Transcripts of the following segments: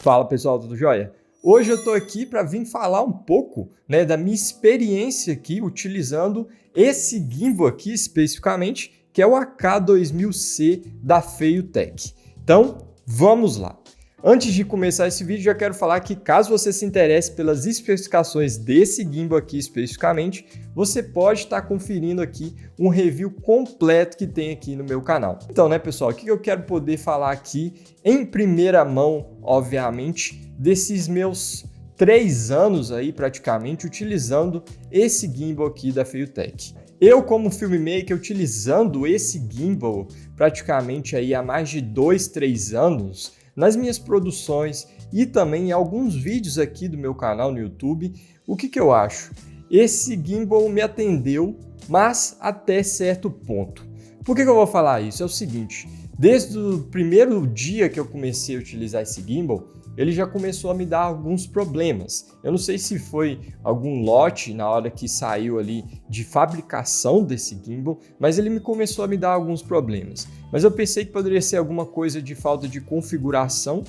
Fala pessoal, tudo jóia? Hoje eu estou aqui para vir falar um pouco, da minha experiência aqui utilizando esse gimbal aqui especificamente, que é o AK2000C da Feiyutech. Então, vamos lá. Antes de começar esse vídeo, já quero falar que caso você se interesse pelas especificações desse gimbal aqui especificamente, você pode estar conferindo aqui um review completo que tem aqui no meu canal. Então, pessoal, o que eu quero poder falar aqui em primeira mão, obviamente, desses meus 3 anos aí praticamente utilizando esse gimbal aqui da Feiyutech. Eu, como filmmaker, utilizando esse gimbal praticamente aí há mais de 2, 3 anos, nas minhas produções e também em alguns vídeos aqui do meu canal no YouTube, o que eu acho? Esse gimbal me atendeu, mas até certo ponto. Por que eu vou falar isso? É o seguinte, desde o primeiro dia que eu comecei a utilizar esse gimbal, ele já começou a me dar alguns problemas. Eu não sei se foi algum lote na hora que saiu ali de fabricação desse gimbal, mas ele começou a me dar alguns problemas. Mas eu pensei que poderia ser alguma coisa de falta de configuração,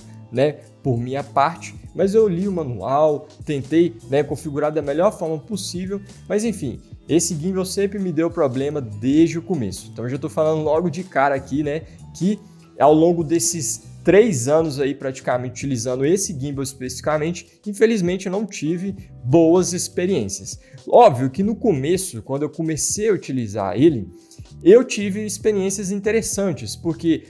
por minha parte, mas eu li o manual, tentei, configurar da melhor forma possível, mas enfim, esse gimbal sempre me deu problema desde o começo. Então eu já estou falando logo de cara aqui, que ao longo desses 3 anos aí praticamente utilizando esse gimbal especificamente, infelizmente eu não tive boas experiências. Óbvio que no começo, quando eu comecei a utilizar ele, eu tive experiências interessantes, porque,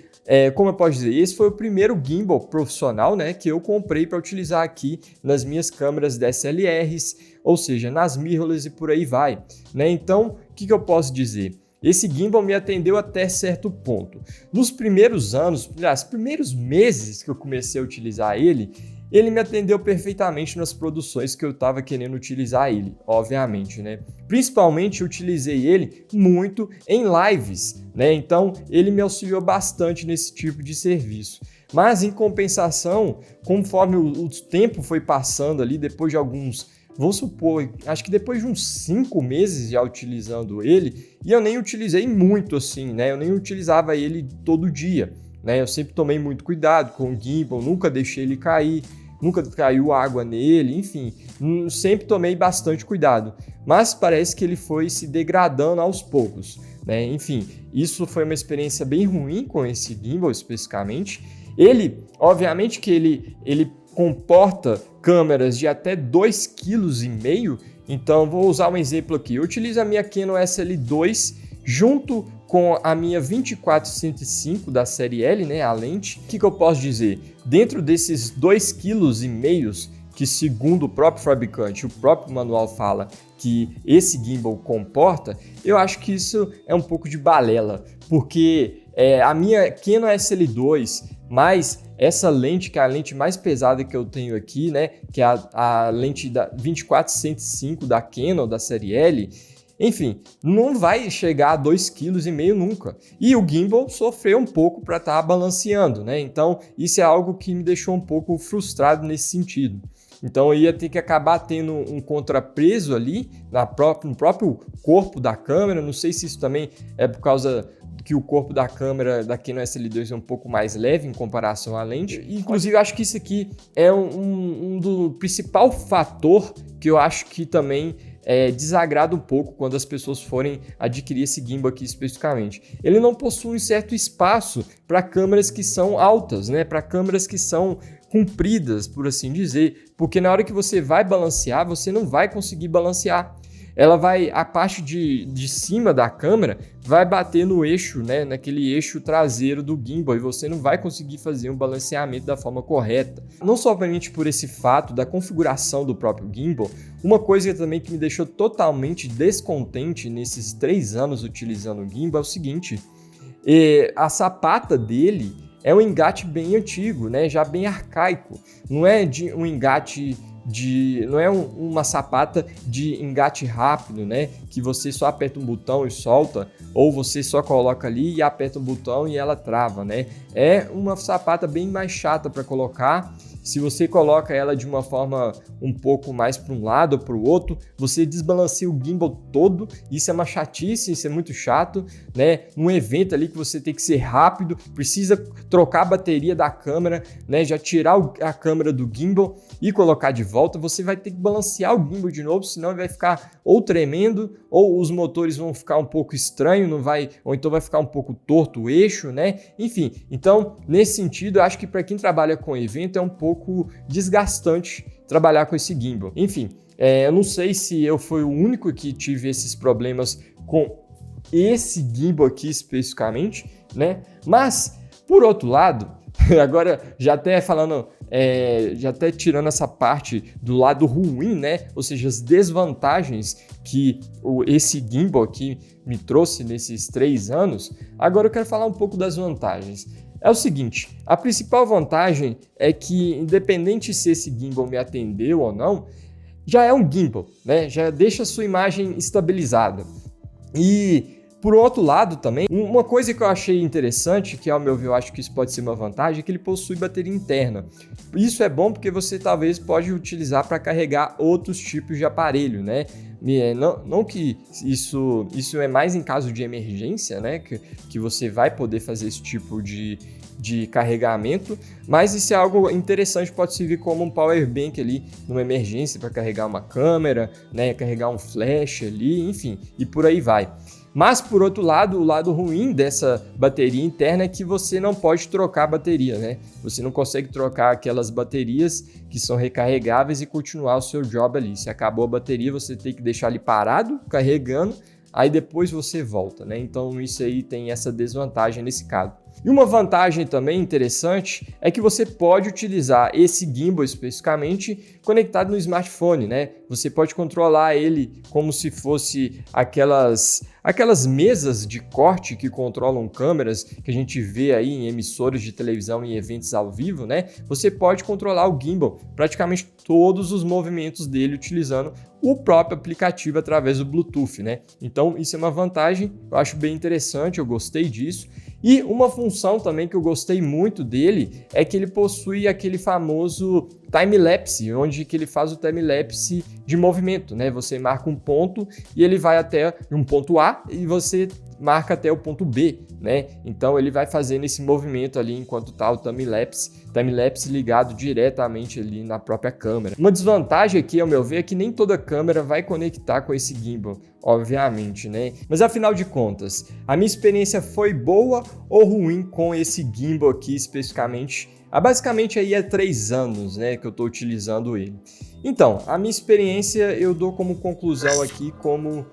como eu posso dizer, esse foi o primeiro gimbal profissional que eu comprei para utilizar aqui nas minhas câmeras DSLRs, ou seja, nas mirrorless e por aí vai. Então, o que eu posso dizer? Esse gimbal me atendeu até certo ponto. Nos primeiros anos, nos primeiros meses que eu comecei a utilizar ele me atendeu perfeitamente nas produções que eu estava querendo utilizar ele, obviamente, Principalmente eu utilizei ele muito em lives, Então ele me auxiliou bastante nesse tipo de serviço. Mas em compensação, conforme o tempo foi passando ali, depois de alguns, vamos supor, acho que depois de uns 5 meses já utilizando ele, e eu nem utilizei muito assim, eu nem utilizava ele todo dia, Eu sempre tomei muito cuidado com o gimbal, nunca deixei ele cair, nunca caiu água nele, enfim, sempre tomei bastante cuidado. Mas parece que ele foi se degradando aos poucos, Enfim, isso foi uma experiência bem ruim com esse gimbal especificamente. Ele, obviamente que ele comporta câmeras de até 2,5 kg, então vou usar um exemplo aqui. Eu utilizo a minha Canon SL2 junto com a minha 24-105 da série L, a lente. O que eu posso dizer? Dentro desses 2,5 kg, que segundo o próprio fabricante, o próprio manual fala que esse gimbal comporta, eu acho que isso é um pouco de balela, porque a minha Canon SL2 mais essa lente, que é a lente mais pesada que eu tenho aqui, que é a lente da 24-105 da Canon, da série L, enfim, não vai chegar a 2,5 kg nunca. E o gimbal sofreu um pouco para estar balanceando, Então, isso é algo que me deixou um pouco frustrado nesse sentido. Então, eu ia ter que acabar tendo um contrapeso ali no próprio corpo da câmera. Não sei se isso também é por causa que o corpo da câmera da Canon SL2 é um pouco mais leve em comparação à lente. Inclusive, eu acho que isso aqui é um do principal fator que eu acho que também desagrada um pouco quando as pessoas forem adquirir esse gimbal aqui especificamente. Ele não possui um certo espaço para câmeras que são altas, para câmeras que são compridas, por assim dizer, porque na hora que você vai balancear, você não vai conseguir balancear. A parte de cima da câmera vai bater no eixo, naquele eixo traseiro do gimbal, e você não vai conseguir fazer um balanceamento da forma correta. Não somente por esse fato da configuração do próprio gimbal, uma coisa também que me deixou totalmente descontente nesses 3 anos utilizando o gimbal é o seguinte, a sapata dele é um engate bem antigo, já bem arcaico, não é um engate não é uma sapata de engate rápido, que você só aperta um botão e solta, ou você só coloca ali e aperta um botão e ela trava, É uma sapata bem mais chata para colocar Se você coloca ela de uma forma um pouco mais para um lado ou para o outro, você desbalanceia o gimbal todo. Isso é uma chatice, isso é muito chato, né? Num evento ali que você tem que ser rápido, precisa trocar a bateria da câmera, né? Já tirar a câmera do gimbal e colocar de volta, você vai ter que balancear o gimbal de novo, senão ele vai ficar ou tremendo, ou os motores vão ficar um pouco estranho, não vai, ou então vai ficar um pouco torto o eixo, né? Enfim, então nesse sentido, eu acho que para quem trabalha com evento é um pouco desgastante trabalhar com esse gimbal. Enfim, eu não sei se eu fui o único que tive esses problemas com esse gimbal aqui especificamente, né? Mas, por outro lado, agora já até falando, já até tirando essa parte do lado ruim, né? Ou seja, as desvantagens que esse gimbal aqui me trouxe nesses 3 anos, agora eu quero falar um pouco das vantagens. É o seguinte, a principal vantagem é que, independente se esse gimbal me atendeu ou não, já é um gimbal, né? Já deixa a sua imagem estabilizada. E, por outro lado também, uma coisa que eu achei interessante, que ao meu ver eu acho que isso pode ser uma vantagem, é que ele possui bateria interna. Isso é bom porque você talvez pode utilizar para carregar outros tipos de aparelho, né? Não que isso é mais em caso de emergência, né? Que você vai poder fazer esse tipo de carregamento, mas isso é algo interessante, pode servir como um power bank ali numa emergência para carregar uma câmera, né? Carregar um flash ali, enfim, e por aí vai. Mas, por outro lado, o lado ruim dessa bateria interna é que você não pode trocar a bateria, né? Você não consegue trocar aquelas baterias que são recarregáveis e continuar o seu job ali. Se acabou a bateria, você tem que deixar ali parado, carregando, aí depois você volta, né? Então, isso aí tem essa desvantagem nesse caso. E uma vantagem também interessante é que você pode utilizar esse gimbal especificamente conectado no smartphone, né? Você pode controlar ele como se fosse aquelas mesas de corte que controlam câmeras que a gente vê aí em emissoras de televisão e eventos ao vivo, né? Você pode controlar o gimbal, praticamente todos os movimentos dele utilizando o próprio aplicativo através do Bluetooth, né? Então isso é uma vantagem, eu acho bem interessante, eu gostei disso. E uma função também que eu gostei muito dele é que ele possui aquele famoso time-lapse, onde que ele faz o time-lapse de movimento, né? Você marca um ponto e ele vai até um ponto A e você marca até o ponto B, né? Então ele vai fazendo esse movimento ali enquanto tá o time-lapse ligado diretamente ali na própria câmera. Uma desvantagem aqui, ao meu ver, é que nem toda câmera vai conectar com esse gimbal, obviamente, né? Mas afinal de contas, a minha experiência foi boa ou ruim com esse gimbal aqui especificamente? Basicamente aí é 3 anos, né, que eu estou utilizando ele. Então, a minha experiência eu dou como conclusão aqui como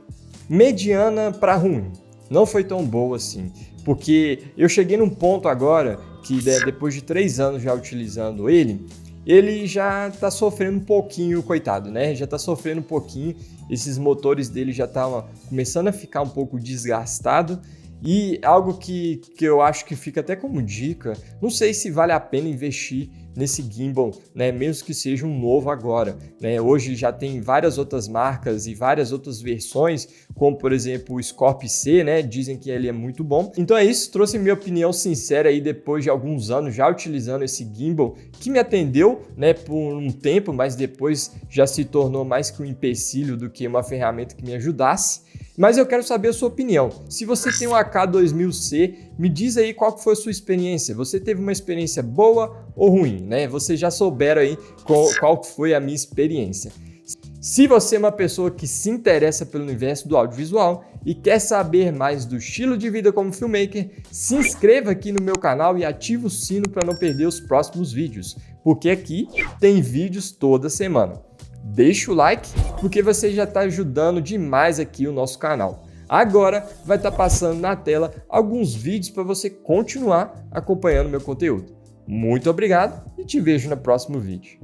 mediana para ruim. Não foi tão boa assim, porque eu cheguei num ponto agora que depois de 3 anos já utilizando ele já está sofrendo um pouquinho, coitado, né? Já está sofrendo um pouquinho, esses motores dele já estavam começando a ficar um pouco desgastado. E algo que eu acho que fica até como dica, não sei se vale a pena investir nesse gimbal, né, mesmo que seja um novo agora, né? Hoje já tem várias outras marcas e várias outras versões, como por exemplo o Scorpio C, né? Dizem que ele é muito bom. Então é isso, trouxe minha opinião sincera aí depois de alguns anos já utilizando esse gimbal, que me atendeu, né, por um tempo, mas depois já se tornou mais que um empecilho do que uma ferramenta que me ajudasse. Mas eu quero saber a sua opinião. Se você tem um AK2000C, me diz aí qual foi a sua experiência. Você teve uma experiência boa ou ruim, né? Vocês já souberam aí qual foi a minha experiência. Se você é uma pessoa que se interessa pelo universo do audiovisual e quer saber mais do estilo de vida como filmmaker, se inscreva aqui no meu canal e ative o sino para não perder os próximos vídeos, porque aqui tem vídeos toda semana. Deixa o like, porque você já está ajudando demais aqui o nosso canal. Agora vai estar passando na tela alguns vídeos para você continuar acompanhando meu conteúdo. Muito obrigado e te vejo no próximo vídeo.